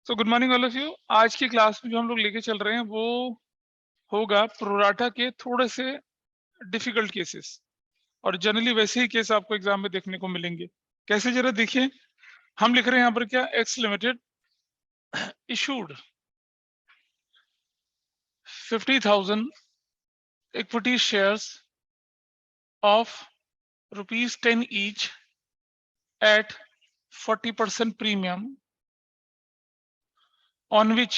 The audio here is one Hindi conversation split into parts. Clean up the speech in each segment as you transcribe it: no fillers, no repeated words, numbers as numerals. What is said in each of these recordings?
So good morning all of you. आज की क्लास में जो हम लोग लेके चल रहे हैं वो होगा प्रोराटा के थोड़े से डिफिकल्ट केसेस, और जनरली वैसे ही केस आपको एग्जाम में देखने को मिलेंगे। कैसे, जरा देखिए। हम लिख रहे हैं यहाँ पर क्या, x limited issued 50,000 equity shares of ₹10 each at 40% premium, on which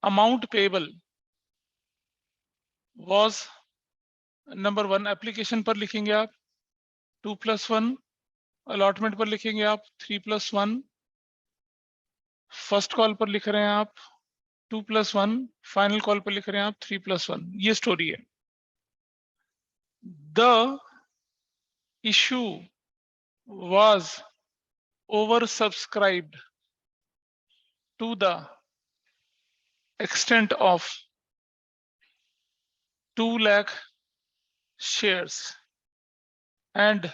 amount payable was, number 1 application पर लिखेंगे आप 2+1, अलॉटमेंट पर लिखेंगे आप 3+1, फर्स्ट कॉल पर लिख रहे हैं आप 2+1, फाइनल कॉल पर लिख रहे हैं आप 3+1। ये स्टोरी है। The issue was oversubscribed to the extent of 2 lakh shares, and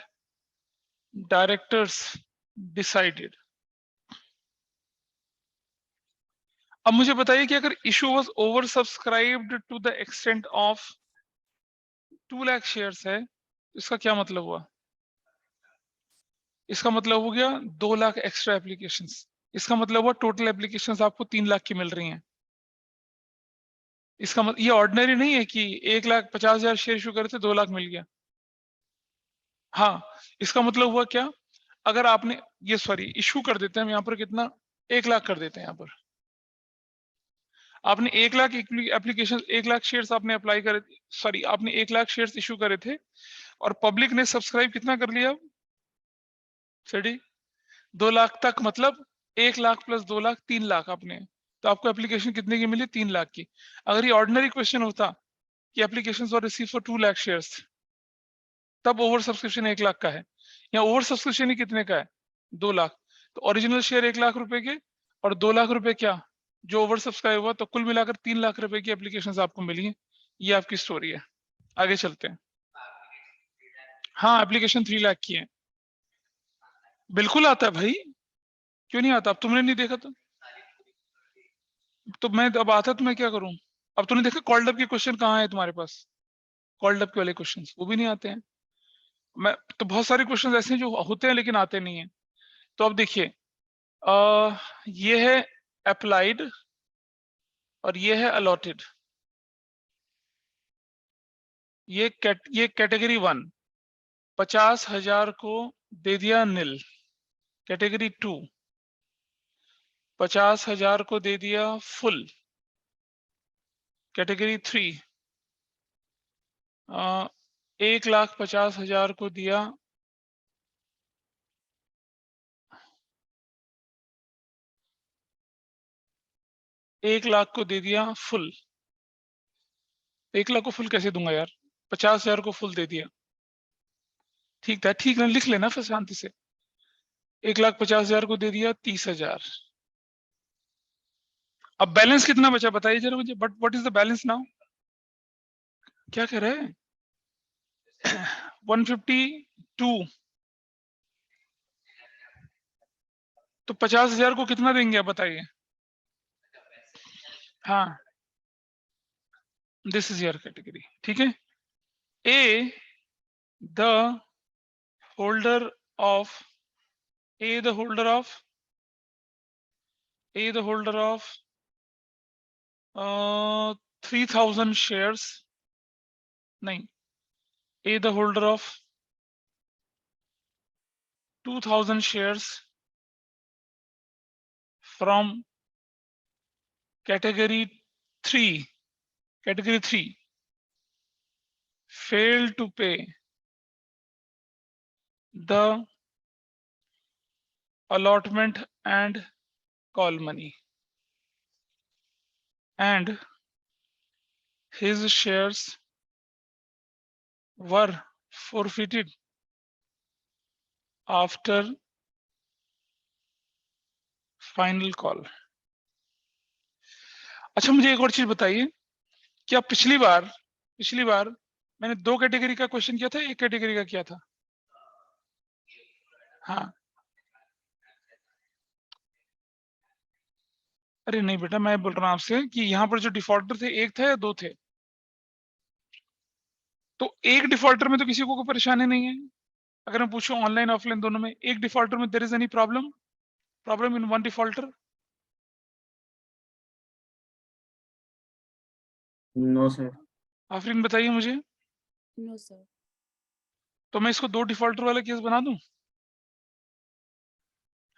directors decided। अब मुझे बताइए कि अगर issue was oversubscribed to the extent of 2 lakh shares है, इसका क्या मतलब हुआ? इसका मतलब हो गया 2 लाख एक्स्ट्रा एप्लीकेशंस। इसका मतलब हुआ टोटल एप्लीकेशंस आपको 3 लाख की मिल रही हैं। इसका मतलब ये ऑर्डिनरी नहीं है कि 1,50,000 शेयर इशू करे थे 2 लाख मिल गया। हाँ, इसका मतलब हुआ क्या, अगर आपने ये इशू कर देते हैं हम यहाँ पर कितना, 1 लाख कर देते हैं यहाँ पर। आपने 1 लाख एप्लीकेशन 1 लाख शेयर्स आपने अप्लाई करे, आपने 1 लाख शेयर्स इशू करे थे, और पब्लिक ने सब्सक्राइब कितना कर लिया? स्टडी 2 लाख तक, मतलब 1 लाख प्लस 2 लाख 3 लाख आपने, तो आपको एप्लीकेशन कितने की मिली? 3 लाख की। अगर ये ऑर्डिनरी क्वेश्चन होता कि applications were receive for 2 lakh shares, तब ओवर सब्सक्रिप्शन 1 लाख का है। यहाँ ओवर सब्सक्रिप्शन ही कितने का है? 2 लाख। तो ओरिजिनल शेयर 1 लाख रुपए के, और 2 लाख रुपए क्या जो ओवर सब्सक्राइब हुआ, तो कुल मिलाकर 3 लाख रुपए की एप्लीकेशंस आपको मिली है। ये आपकी स्टोरी है। आगे चलते हैं। हाँ, एप्लीकेशन 3 लाख की है। बिल्कुल आता है भाई, क्यों नहीं आता? अब तुमने नहीं देखा तो मैं, अब आता तो मैं क्या करूं? अब तूने देखा कॉल्ड अप के क्वेश्चन कहाँ है तुम्हारे पास? कॉल्ड अप के वाले क्वेश्चंस वो भी नहीं आते हैं। मैं तो बहुत सारे क्वेश्चंस ऐसे हैं जो होते हैं लेकिन आते नहीं है। तो अब देखिए, ये है अप्लाइड और ये है अलॉटेड। ये कैटेगरी 1 50,000 को दे दिया नील। कैटेगरी 2 50,000 को दे दिया फुल। कैटेगरी 3 1,50,000 को दिया 1 लाख को दे दिया फुल। 1 लाख को फुल कैसे दूंगा यार? 50,000 को फुल दे दिया। ठीक है, ठीक है, लिख लेना फिर शांति से। 1,50,000 को दे दिया 30,000। अब बैलेंस कितना बचा बताइए जरा मुझे। But what is the balance now? क्या कह रहे हैं? 152। तो 50,000 को कितना देंगे आप बताइए? हाँ, दिस इज योर कैटेगरी। ठीक है। A the holder of A the holder of A the holder of 3,000 shares, नहीं, A the holder of 2,000 shares from category 3 failed to pay the allotment and call money, and his shares were forfeited after final call। अच्छा, मुझे एक और चीज बताइए, क्या पिछली बार मैंने 2 कैटेगरी का क्वेश्चन किया था, 1 कैटेगरी का किया था? हाँ, अरे नहीं बेटा, मैं बोल रहा हूँ आपसे कि यहाँ पर जो डिफॉल्टर थे, एक था या दो थे? तो एक डिफॉल्टर में तो किसी को कोई परेशानी नहीं है। अगर मैं पूछूं ऑनलाइन ऑफलाइन दोनों में, एक डिफॉल्टर में there is any problem in one defaulter? No sir. Afreen बताइए मुझे। No sir. तो मैं इसको दो डिफॉल्टर वाला केस बना दूं,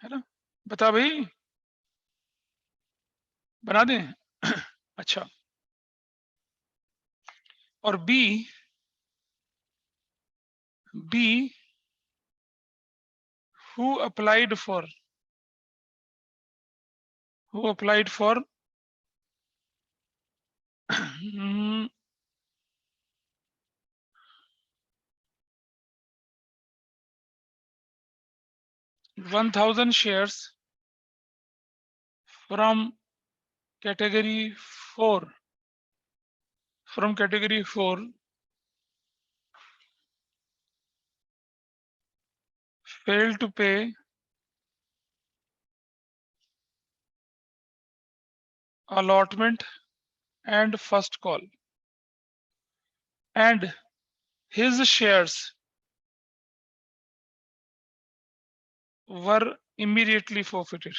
है ना? बता भाई, बना दें? अच्छा, और B who applied for 1000 shares from category 4 failed to pay allotment and first call, and his shares were immediately forfeited.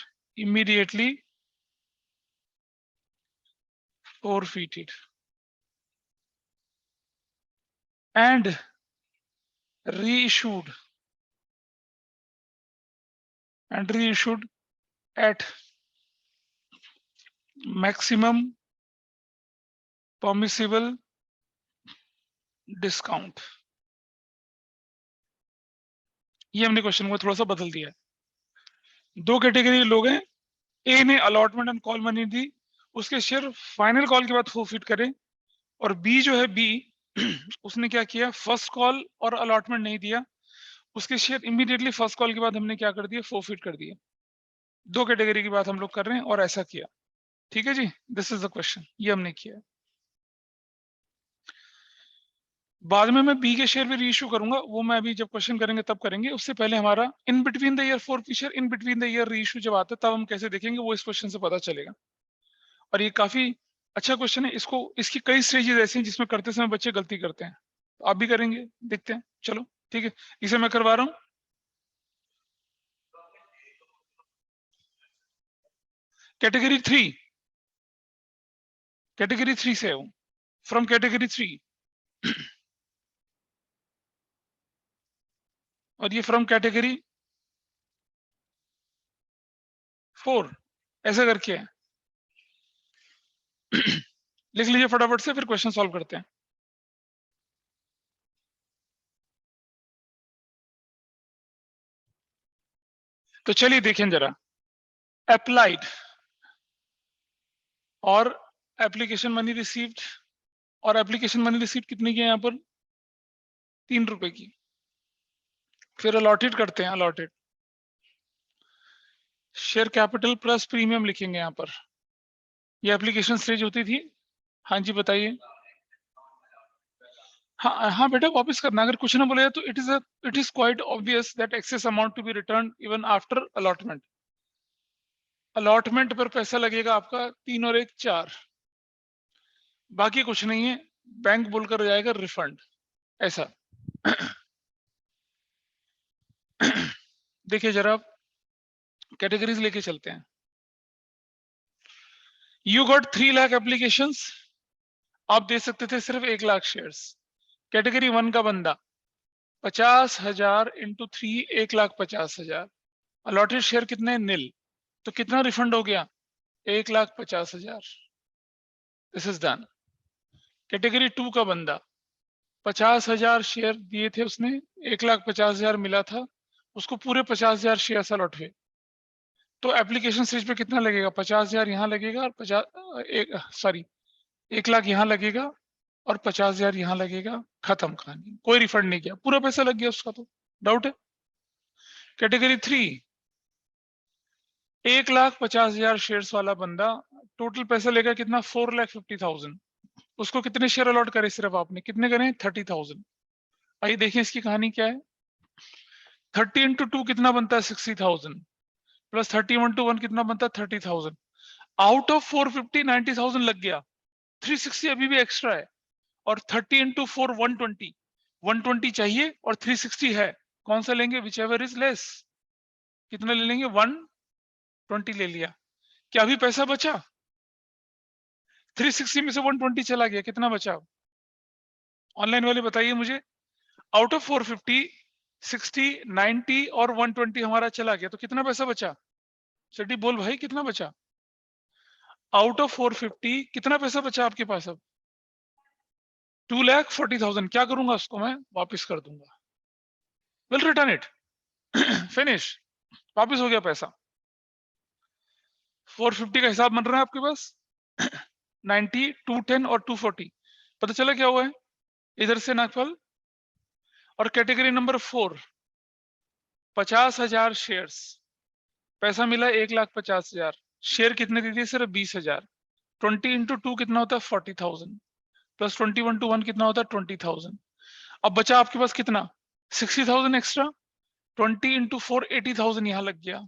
And reissued at maximum permissible discount. ये हमने क्वेश्चन को थोड़ा सा बदल दिया है। दो कैटेगरी लोग हैं, ए ने अलॉटमेंट एंड कॉल मनी दी, उसके शेयर फाइनल कॉल के बाद फोरफिट करे, और बी जो है बी उसने क्या किया, फर्स्ट कॉल और अलॉटमेंट नहीं दिया, उसके शेयर इमीडिएटली फर्स्ट कॉल के बाद हमने क्या कर दिया, फोरफिट कर दिया। दो कैटेगरी की बात हम लोग कर रहे हैं और ऐसा किया। ठीक है जी, दिस इज द क्वेश्चन, ये हमने किया। बाद में मैं बी के शेयर भी रीइश्यू करूंगा, वो मैं अभी जब क्वेश्चन करेंगे तब करेंगे। उससे पहले हमारा in between the year share in between the year reissue जब आता है तब हम कैसे देखेंगे, वो इस क्वेश्चन से पता चलेगा। और ये काफी अच्छा क्वेश्चन है, इसकी कई स्टेजेस ऐसे हैं जिसमें करते समय बच्चे गलती करते हैं, तो आप भी करेंगे, देखते हैं। चलो ठीक है, इसे मैं करवा रहा हूं। कैटेगरी थ्री से हूं, फ्रॉम कैटेगरी 3, और ये फ्रॉम कैटेगरी 4, ऐसा करके है। लिख लीजिए फटाफट से, फिर क्वेश्चन सॉल्व करते हैं। तो चलिए देखें जरा, अप्लाइड और एप्लीकेशन मनी रिसीव्ड, और एप्लीकेशन मनी रिसीव्ड कितने की है यहाँ पर, 3 रुपए की। फिर अलॉटेड करते हैं, allotted share capital plus premium लिखेंगे यहाँ पर। ये एप्लीकेशन स्टेज होती थी। हाँ जी बताइए। हाँ हाँ बेटा, वापस करना, अगर कुछ ना बोले तो it is quite obvious that excess amount to be return even after allotment. Allotment पर पैसा लगेगा आपका 3 और 1 4, बाकी कुछ नहीं है, बैंक बोलकर जाएगा रिफंड, ऐसा। देखिए जरा, आप कैटेगरीज लेके चलते हैं। यू गॉट 3 लाख एप्लीकेशंस, आप दे सकते थे सिर्फ 1 लाख शेयर्स। कैटेगरी 1 का बंदा 50,000 इंटू 3, 1,50,000। अलॉटेड शेयर कितने, नील, तो कितना रिफंड हो गया, 1,50,000। This is done. कैटेगरी 2 का बंदा 50,000 शेयर दिए थे उसने, 1,50,000 मिला था उसको, पूरे 50,000 शेयर अलॉट हुए, तो एप्लीकेशन स्टेज पे कितना लगेगा, 50,000 यहाँ लगेगा और 1 लाख यहाँ लगेगा और 50,000 यहाँ लगेगा, खत्म कहानी, कोई रिफंड नहीं किया, पूरा पैसा लग गया उसका, तो डाउट है। कैटेगरी 3, 1,50,000 शेयर्स वाला बंदा टोटल पैसा लेगा कितना, 4,50,000, उसको कितने शेयर अलॉट करे, सिर्फ आपने कितने करे, 30,000। आइए देखिए इसकी कहानी क्या है। 30 इंटू 2 कितना बनता है, 60,000, प्लस 30 1 to 1 कितना बनता है, 30,000। आउट ऑफ 450 90,000 लग गया, 360 अभी भी एक्स्ट्रा है, और 30 इंटू 4 120, 120 चाहिए और 360 है, कौन सा लेंगे? Which ever is less. कितना ले लेंगे? 120 ले लिया। क्या अभी पैसा बचा? 360 में से 120 चला गया, कितना बचा? ऑनलाइन वाले बताइए मुझे। आउट ऑफ 450 60 90 और 120 हमारा चला गया, तो कितना पैसा बचा? चड्डी बोल भाई, कितना बचा? आउट ऑफ 450 कितना पैसा बचा आपके पास? अब 2,40,000। क्या करूंगा उसको? मैं वापस कर दूंगा। Will return it. फिनिश। वापस हो गया पैसा। 450 का हिसाब बन रहा है आपके पास। 90 210 और 240। पता चला क्या हुआ है? इधर से नागफल। और कैटेगरी नंबर 4 50,000 शेयर्स, पैसा मिला 1,50,000। शेयर कितने दे दिए? सिर्फ 20,000। 20 इंटू 2 कितना होता है? 40,000 प्लस 21 टू 1 कितना होता है? 20,000। अब बचा आपके पास कितना? 60,000 एक्स्ट्रा। 20 इंटू 4 80,000 यहां लग गया।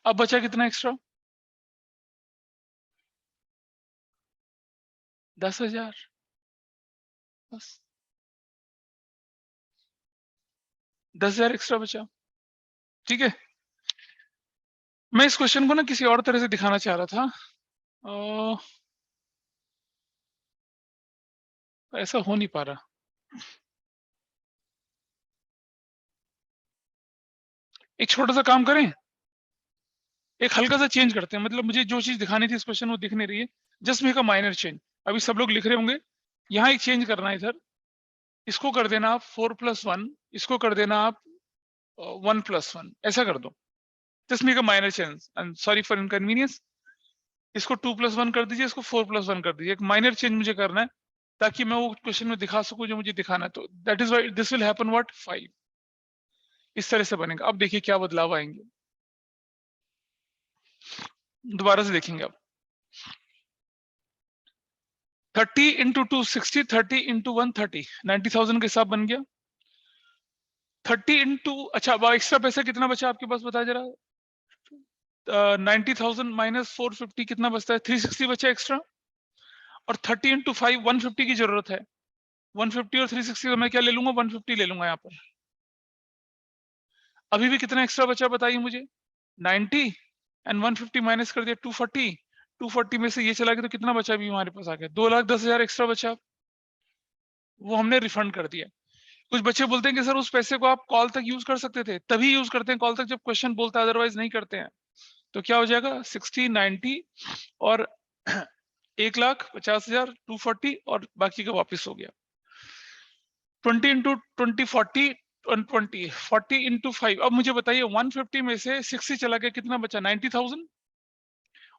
अब बचा कितना एक्स्ट्रा? 10,000 बस। 10,000 एक्स्ट्रा बचा। ठीक है, मैं इस क्वेश्चन को ना किसी और तरह से दिखाना चाह रहा था। ऐसा हो नहीं पा रहा। एक छोटा सा काम करें, एक हल्का सा चेंज करते हैं। मतलब मुझे जो चीज दिखानी थी इस क्वेश्चन वो दिख नहीं रही है। Just make a minor change. अभी सब लोग लिख रहे होंगे, यहाँ एक चेंज करना है। इधर इसको कर देना आप 4+1, इसको कर देना आप 1+1, ऐसा कर दो। Just make a minor change and sorry for inconvenience. इसको 2+1 कर दीजिए, इसको 4+1 कर दीजिए। एक माइनर चेंज मुझे करना है ताकि मैं वो क्वेश्चन में दिखा सकूं जो मुझे दिखाना है। तो that is why this will happen what 5। इस तरह से बनेगा। अब देखिए क्या बदलाव आएंगे, दोबारा से देखेंगे। अब 30 इंटू 2 60, 30 इंटू 1 30, 90,000 का हिसाब बन गया। 30 इंटू, अच्छा अब एक्स्ट्रा पैसा कितना बचा आपके पास बताया जरा? 90,000 माइनस 450 कितना बचता है? 360 बचा एक्स्ट्रा। और 30 इंटू 5 150 की जरूरत है। 150 और 360 का मैं क्या ले लूंगा? 150 ले लूंगा यहाँ पर। अभी भी कितना एक्स्ट्रा बचा बताइए मुझे? 90 एंड 150 माइनस कर दिया 240। 240 में से ये चला गया तो कितना बचा अभी हमारे पास? आ गया 2,10,000 एक्स्ट्रा बचा। वो हमने रिफंड कर दिया। कुछ बच्चे बोलते हैं कि सर उस पैसे को आप कॉल तक यूज कर सकते थे। तभी यूज करते हैं कॉल तक जब क्वेश्चन बोलता है, अदरवाइज नहीं करते हैं। तो क्या हो जाएगा? 60 90 और 1,50,000 240 और बाकी का वापिस हो गया। 20 इंटू 20 40 20 40 इंटू 5। अब मुझे बताइए 150 में से 60 चला गया, कितना बचा? 90,000।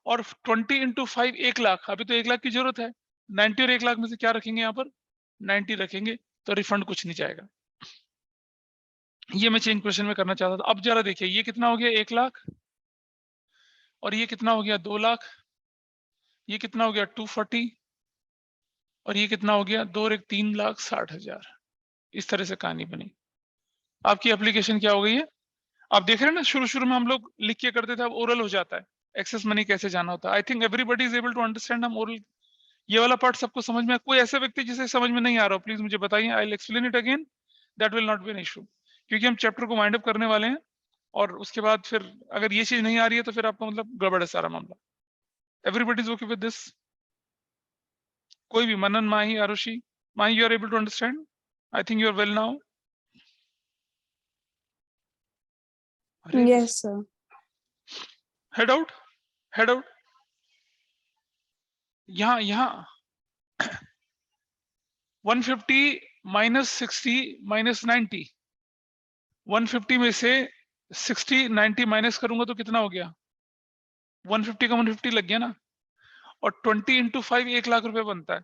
और 20 इंटू 5 1,00,000। अभी तो 1,00,000 की जरूरत है। 90 और 1,00,000 में से क्या रखेंगे? यहाँ पर 90 रखेंगे, तो रिफंड कुछ नहीं जाएगा। ये मैं चेंज क्वेश्चन में करना चाहता था। अब जरा देखिए ये कितना हो गया? 1,00,000। और ये कितना हो गया? 2,00,000। ये कितना हो गया? 240। और ये कितना हो गया? 2 और 1 3,60,000। इस तरह से कहानी बनी। आपकी एप्लीकेशन क्या हो गई है? आप देख रहे हैं ना, शुरू शुरू में हम लोग लिख के करते थे, अब ओरल हो जाता है। एक्सेस मनी कैसे जाना होता है। I think everybody is able to understand. हम ओरल, ये वाला पार्ट सबको समझ में। कोई ऐसा व्यक्ति जिसे समझ में नहीं आ रहा हो, प्लीज मुझे बताइए। I will explain it again, that will not be an issue. क्योंकि हम चैप्टर को वाइंड अप करने वाले हैं, और उसके बाद फिर अगर ये चीज नहीं आ रही है तो फिर आपका मतलब गड़बड़ है सारा मामला। Everybody is okay with this? कोई भी? Manan, Mahi, Arushi, Mahi, you are able to understand? I think you are well now. Yes, sir. Head out, head out. यहाँ 150 माइनस 60 माइनस 90। 150 में से 60 90 माइनस करूंगा तो कितना हो गया? 150 का 150 लग गया ना। और 20 इंटू 5 1,00,000 रुपए बनता है।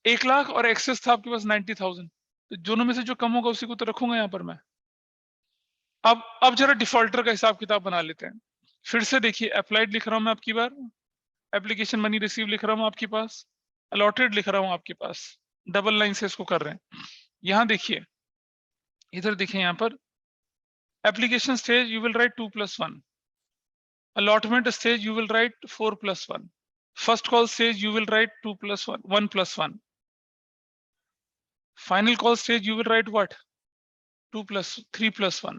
1,00,000 और एक्सेस था आपके पास 90,000। तो दोनों में से जो कम होगा उसी को तो रखूंगा यहाँ पर मैं। अब जरा डिफॉल्टर का हिसाब किताब बना लेते हैं। फिर से देखिए, अप्लाइड लिख रहा हूं मैं आपकी बार, एप्लीकेशन मनी रिसीव लिख रहा हूं आपके पास, अलॉटेड लिख रहा हूं आपके पास। डबल लाइन से इसको कर रहे हैं। यहां देखिए, इधर देखिए, यहाँ पर application stage you will write 2+1। Allotment stage you will write 4 plus 1. First call stage you will write 2 plus 1, 1 plus 1. Final call stage you will write what? 2 plus 3 plus 1.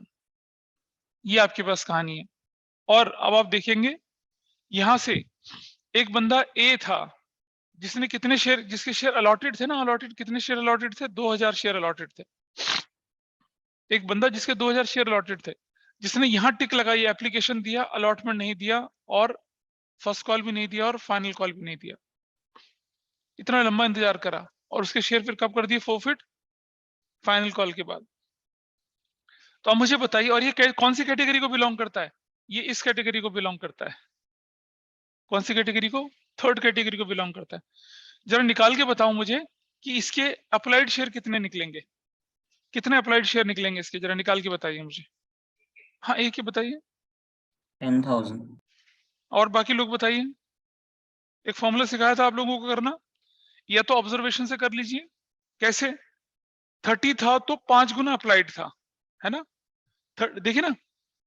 ये आपके पास कहानी है। और अब आप देखेंगे यहां से एक बंदा ए था जिसने कितने शेयर, जिसके शेयर अलॉटेड थे ना, अलॉटेड कितने शेयर अलॉटेड थे? 2000 शेयर अलॉटेड थे। एक बंदा जिसके 2000 शेयर अलॉटेड थे, जिसने यहां टिक लगाई, एप्लीकेशन दिया, अलॉटमेंट नहीं दिया और फर्स्ट कॉल भी नहीं दिया और फाइनल कॉल भी नहीं दिया, इतना लंबा इंतजार करा और उसके शेयर फिर कब कर दिए फॉरफिट? फाइनल कॉल के बाद। तो अब मुझे बताइए, और ये कौन सी कैटेगरी को बिलोंग करता है? ये इस कैटेगरी को बिलोंग करता है। कौन सी कैटेगरी को? थर्ड कैटेगरी को बिलोंग करता है। जरा निकाल के बताओ मुझे कि इसके अप्लाइड शेयर कितने निकलेंगे, कितने अप्लाइड शेयर निकलेंगे इसके, जरा निकाल के बताइए मुझे। हाँ, एक ही बताइए। 10,000। और बाकी लोग बताइए। एक फॉर्मूला सिखाया था आप लोगों को करना, या तो ऑब्जर्वेशन से कर लीजिए। कैसे? 30 था तो 5 गुना अप्लाइड था, है ना? देखिए ना,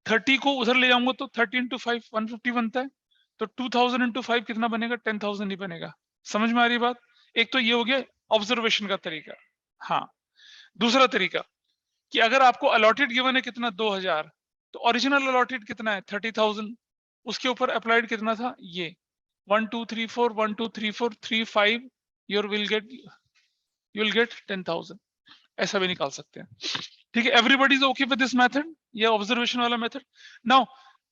30 को उधर ले जाऊंगा तो 30 इंटू 5 150 बनता है, तो 2000 इंटू 5 कितना बनेगा? 10,000 ही बनेगा। समझ में आ रही बात? एक तो ये हो गया ऑब्जर्वेशन का तरीका। हाँ, दूसरा तरीका कि अगर आपको अलॉटेड गिवन है कितना? 2000, तो ओरिजिनल अलॉटेड कितना है? 30,000। उसके ऊपर अप्लाइड कितना था? ये 1 2 3 4 1 2 3 4 3 5, you will get 10,000। ऐसा भी निकाल सकते हैं। ठीक है, everybody is okay with this method, ये ऑब्जर्वेशन वाला मेथड। नाउ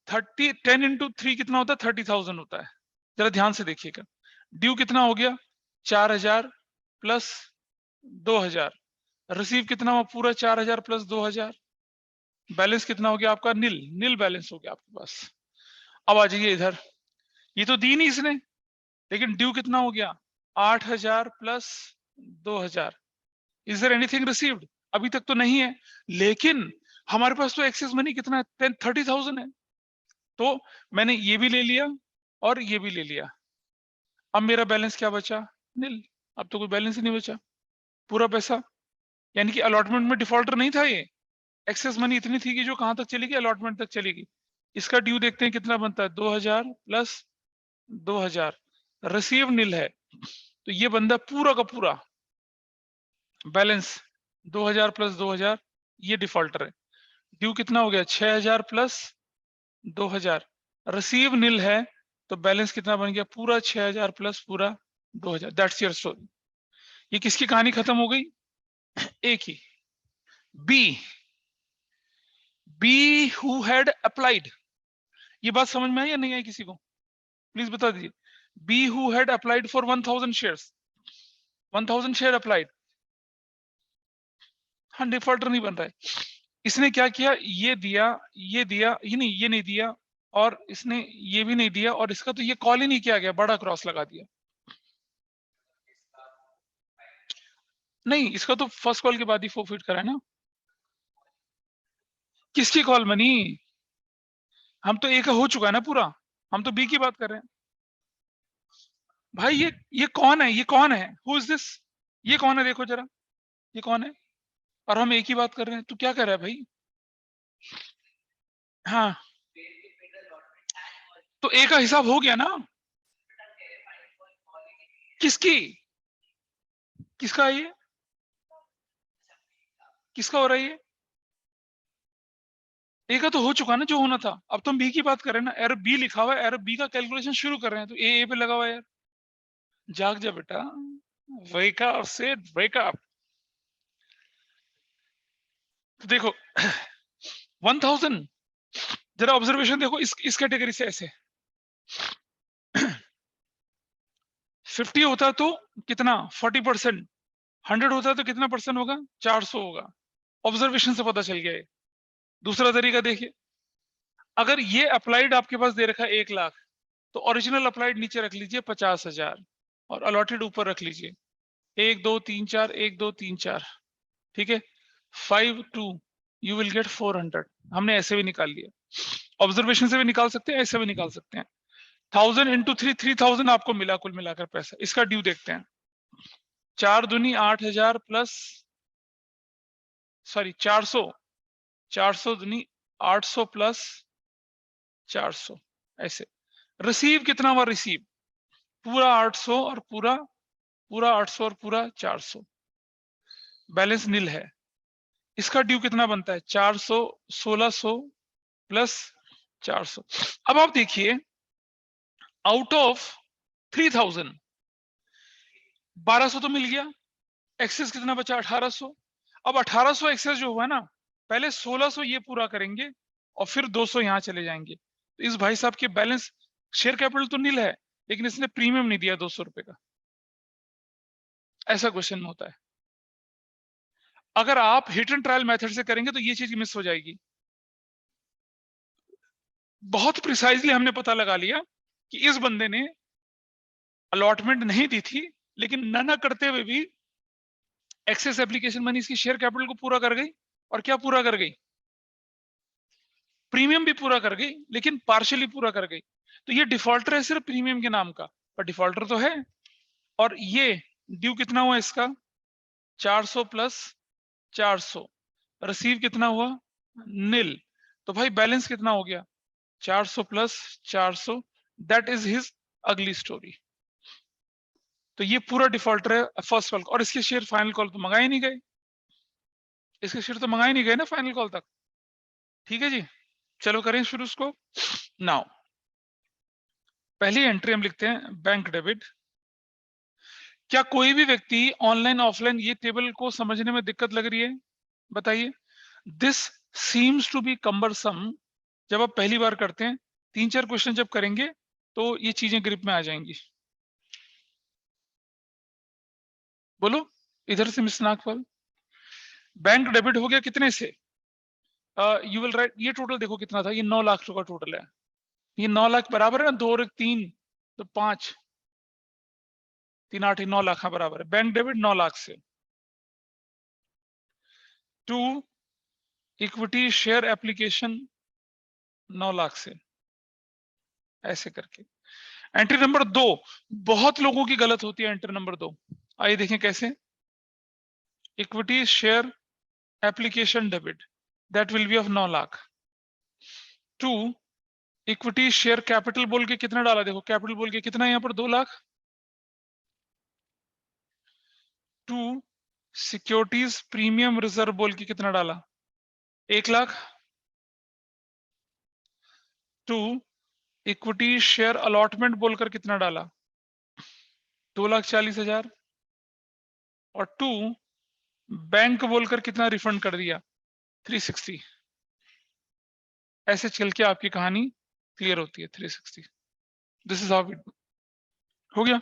10 इंटू 3 कितना होता है? 30,000 होता है। जरा ध्यान से देखिएगा, ड्यू कितना हो गया? 4000 प्लस 2000। रिसीव कितना हुआ? पूरा 4000 प्लस 2000। बैलेंस कितना हो गया आपका? नील। नील बैलेंस हो गया आपके पास। अब आ जाइए इधर, ये तो दी नहीं इसने, लेकिन ड्यू कितना हो गया? 8000 plus 2000। Is there anything received? अभी तक तो नहीं है, लेकिन हमारे पास तो एक्सेस मनी कितना है? 30,000 है। तो मैंने ये भी ले लिया और ये भी ले लिया। अब मेरा बैलेंस क्या बचा? नील। अब तो कोई बैलेंस ही नहीं बचा, पूरा पैसा। यानी कि अलॉटमेंट में डिफॉल्टर नहीं था ये, एक्सेस मनी इतनी थी कि जो कहां तक चलेगी? अलॉटमेंट तक चलेगी। इसका ड्यू देखते हैं कितना बनता है? 2000 प्लस 2000। रिसीव नील है, तो ये बंदा पूरा का पूरा बैलेंस 2000 प्लस 2000, ये डिफॉल्टर है। ड्यू कितना हो गया? 6000 प्लस 2000। रिसीव नील है, तो बैलेंस कितना बन गया? पूरा 6000 प्लस पूरा 2000। That's your story. ये किसकी कहानी खत्म हो गई? एक ही। B who had applied. ये बात समझ में आई या नहीं आई किसी को? प्लीज बता दीजिए। B who had applied for 1000 shares, 1000 share applied. हाँ, डिफॉल्टर नहीं बन रहा है। इसने क्या किया? ये दिया, ये दिया, ये नहीं दिया, और इसने ये भी नहीं दिया, और इसका तो ये कॉल ही नहीं किया गया, बड़ा क्रॉस लगा दिया। नहीं, इसका तो फर्स्ट कॉल के बाद ही फॉरफिट करा है ना। किसकी कॉल मनी? हम तो ए का हो चुका है ना पूरा, हम तो बी की बात कर रहे हैं। भाई ये कौन है? ये कौन है? Who is this? ये कौन है? देखो जरा, ये कौन है? और हम एक ही बात कर रहे हैं, तो क्या कर रहा है भाई? हाँ, तो ए का हिसाब हो गया ना। किसकी? किसका है ये? किसका हो रहा है ये? ए का तो हो चुका ना जो होना था। अब तो हम बी की बात कर रहे हैं ना। एरर बी लिखा हुआ है, एरर बी का कैलकुलेशन शुरू कर रहे हैं, तो ए पे लगा हुआ है यार। जाग जा बेटा, wake up, sit, wake up. तो देखो 1000, जरा ऑब्जर्वेशन देखो इस कैटेगरी से। ऐसे 50 होता तो कितना? 40%। 100 होता तो कितना परसेंट होगा? 400 होगा। ऑब्जर्वेशन से पता चल गया है। दूसरा तरीका देखिए, अगर ये अप्लाइड आपके पास दे रखा है 1 लाख, तो ओरिजिनल अप्लाइड नीचे रख लीजिए 50,000 और अलॉटेड ऊपर रख लीजिए 1 2 3 4 1 2 3 4। ठीक है, 5 2, यू विल गेट 400। हमने ऐसे भी निकाल लिया, ऑब्जर्वेशन से भी निकाल सकते हैं, ऐसे भी निकाल सकते हैं। 1000 इंटू 3, 3000 आपको मिला कुल मिलाकर पैसा। इसका ड्यू देखते हैं। 4 दूनी 8000 प्लस, सॉरी 400, 400 दूनी 800 प्लस 400, ऐसे। रिसीव कितना हुआ, रिसीव पूरा 800 और पूरा 800 और पूरा 400, बैलेंस नील है। इसका ड्यू कितना बनता है, 400, 1600 प्लस 400। अब आप देखिए, आउट ऑफ 3000 1200 तो मिल गया, एक्सेस कितना बचा, 1800। अब 1800 एक्सेस जो हुआ ना, पहले 1600 ये पूरा करेंगे और फिर 200 यहां चले जाएंगे। तो इस भाई साहब के बैलेंस, शेयर कैपिटल तो नील है, लेकिन इसने प्रीमियम नहीं दिया 200 रुपए का। ऐसा क्वेश्चन होता है। अगर आप हिट एंड ट्रायल मेथड से करेंगे तो ये चीज मिस हो जाएगी। बहुत प्रिसाइजली हमने पता लगा लिया कि इस बंदे ने अलॉटमेंट नहीं दी थी, लेकिन ना करते हुए भी एक्सेस एप्लीकेशन मनी इसकी शेयर कैपिटल को पूरा कर गई। और क्या पूरा कर गई, प्रीमियम भी पूरा कर गई, लेकिन पार्शियली पूरा कर गई। तो ये डिफॉल्टर है सिर्फ प्रीमियम के नाम का, पर डिफॉल्टर तो है। और ये ड्यू कितना हुआ इसका, 400 प्लस 400, रिसीव कितना हुआ, नील। तो भाई बैलेंस कितना हो गया, 400 प्लस 400, दैट इज हिज अगली स्टोरी। तो ये पूरा डिफॉल्टर है फर्स्ट कॉल, और इसके शेयर फाइनल कॉल तो मंगाए नहीं गए, इसके शेयर तो मंगाए नहीं गए ना फाइनल कॉल तक। ठीक है जी, चलो करें शुरू उसको। नाउ पहली एंट्री हम लिखते हैं बैंक डेबिट। क्या कोई भी व्यक्ति ऑनलाइन ऑफलाइन ये टेबल को समझने में दिक्कत लग रही है, बताइए। This seems to be cumbersome. जब आप पहली बार करते हैं, 3-4 क्वेश्चन जब करेंगे तो ये चीजें ग्रिप में आ जाएंगी। बोलो इधर से मिस नागपाल। बैंक डेबिट हो गया कितने से, यू विल राइट, ये टोटल देखो कितना था, ये 9 लाख का टोटल है। ये 9 लाख बराबर है ना, 2 और 3 तो 5, 3 8 9 लाख बराबर है। बैंक डेबिट 9 लाख से। To equity share application 9 lakh से, ऐसे करके। एंट्री नंबर 2 बहुत लोगों की गलत होती है, एंट्री नंबर 2। आइए देखें कैसे। Equity share application debit, that will be of 9 lakh. To equity share capital बोल के कितना डाला, देखो कैपिटल बोल के कितना है यहाँ पर, 2 lakh. To securities premium reserve बोल के कितना डाला, 1 lakh. To equity share allotment बोलकर कितना डाला, 2,40,000। और टू बैंक बोलकर कितना रिफंड कर दिया, 360। ऐसे चल के आपकी कहानी क्लियर होती है, 360। दिस इज हाउ इट हो गया।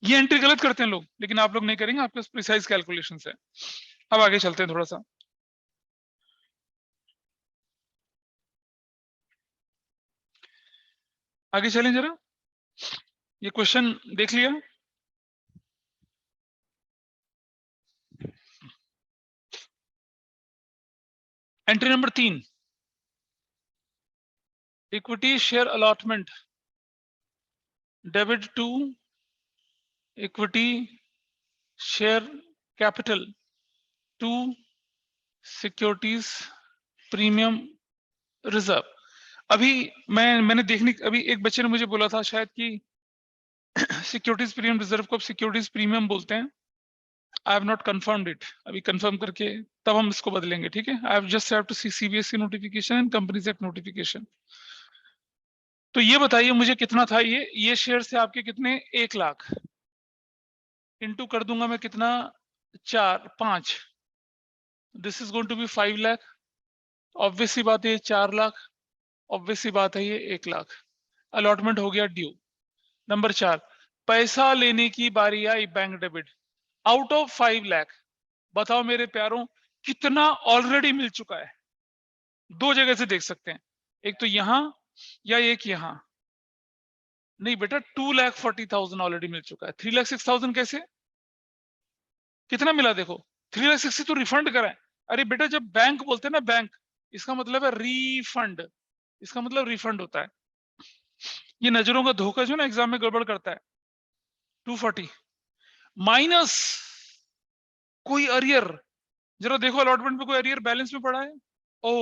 ये एंट्री गलत करते हैं लोग, लेकिन आप लोग नहीं करेंगे, आपके पास प्रिसाइज कैलकुलेशन है। अब आगे चलते हैं थोड़ा सा। आगे चलें जरा, ये क्वेश्चन देख लिया। Entry number 3, equity share allotment debit to equity share capital to securities premium reserve. अभी मैंने देखने, अभी एक बच्चे ने मुझे बोला था शायद कि सिक्योरिटीज प्रीमियम रिजर्व को सिक्योरिटीज प्रीमियम बोलते हैं। I have not confirmed it, अभी कंफर्म करके तब हम इसको बदलेंगे, ठीक है। I have just have to see CBSE notification and companies act notification. तो ये बताइए मुझे कितना था, ये शेयर से आपके कितने, 1 लाख इंटू कर दूंगा मैं कितना, 4 5, this is going to be 5 lakh. Obvious सी बात है ये 4 लाख, ऑब्वियस सी बात है ये 1 लाख। अलॉटमेंट हो गया ड्यू। नंबर 4, पैसा लेने की बारी आई, bank debit out of 5 lakh. बताओ मेरे प्यारों कितना ऑलरेडी मिल चुका है। 2 जगह से देख सकते हैं, एक तो यहां या एक यहां। नहीं बेटा, 2,40,000 ऑलरेडी मिल चुका है। 3,06,000 कैसे, कितना मिला देखो, 3,60,000 तो रिफंड करा है। अरे बेटा जब बैंक बोलते हैं ना, बैंक इसका मतलब है रिफंड, इसका मतलब रिफंड होता है। ये नजरों का धोखा जो ना एग्जाम में गड़बड़ करता है। 240 माइनस कोई अरियर, जरा देखो अलॉटमेंट में कोई अरियर बैलेंस में पड़ा है। ओ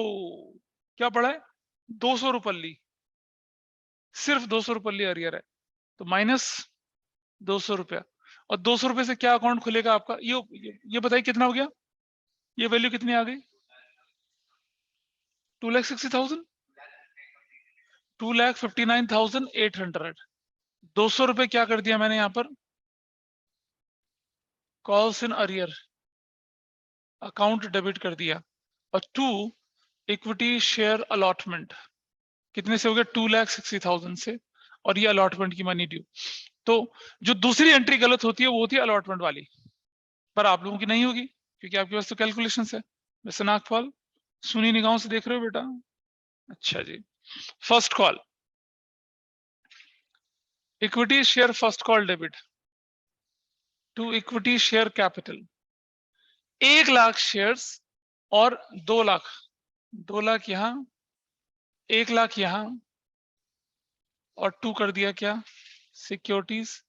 क्या पड़ा है, 200 रुपये। सिर्फ 200 रुपये अरियर है, तो माइनस 200 रुपया। और 200 रुपये से क्या अकाउंट खुलेगा आपका? ये बताइए कितना हो गया? ये वैल्यू कितनी आ गई? 2,60,000, 2,59,800। 200 रुपये क्या कर दिया मैंने यहाँ पर? Calls in arrear account debit कर दिया। और 2 इक्विटी शेयर अलॉटमेंट कितने से हो गया? 2,60,000 से। और ये अलॉटमेंट की मनी ड्यू। तो जो दूसरी एंट्री गलत होती है वो होती है अलॉटमेंट वाली, पर आप लोगों की नहीं होगी क्योंकि आपके पास तो कैलकुलेशन है। वैसे नागपाल सुनी निगाहों से देख रहे हो बेटा? अच्छा जी। First call equity share first call debit to equity share capital 1 lakh shares और 2 लाख, 2 लाख यहां, 1 लाख यहां, और 2 कर दिया क्या? सिक्योरिटीज,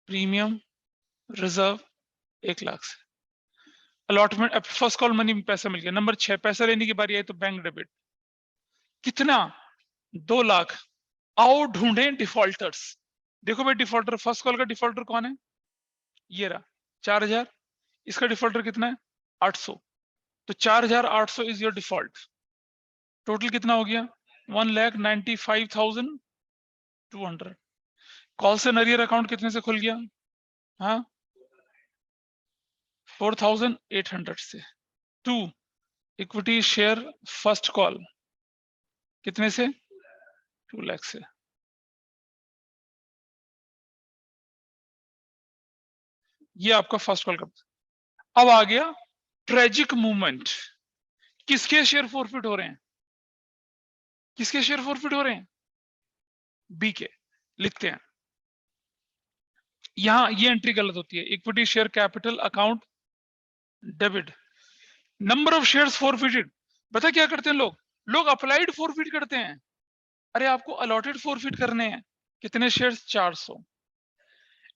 प्रीमियम, रिजर्व 1 लाख से। अलॉटमेंट फर्स्ट कॉल मनी में पैसा मिल गया। नंबर 6 पैसा लेने की बारी आई तो बैंक डेबिट कितना? 2 लाख। आओ ढूंढे डिफॉल्टर्स। देखो भाई डिफॉल्टर, फर्स्ट कॉल का डिफॉल्टर कौन है? ये रहा 4,000। इसका डिफॉल्टर कितना है? 800। तो 4,800 इज योर डिफॉल्ट। टोटल कितना हो गया? 1,95,200। कॉल से नरियर अकाउंट कितने से खुल गया? हाँ 4,800 से। 2 इक्विटी शेयर फर्स्ट कॉल कितने से? 2 लाख से। ये आपका फर्स्ट कॉल का। अब आ गया ट्रेजिक मूवमेंट। किसके शेयर फॉरफिट हो रहे हैं? किसके शेयर फॉरफिट हो रहे हैं? बी के। लिखते हैं यहां, ये एंट्री गलत होती है। Equity share capital account debit number of shares forfeited. पता क्या करते हैं लोग? लोग अप्लाइड फॉरफिट करते हैं। अरे आपको अलॉटेड फॉरफिट करने हैं। कितने shares? 400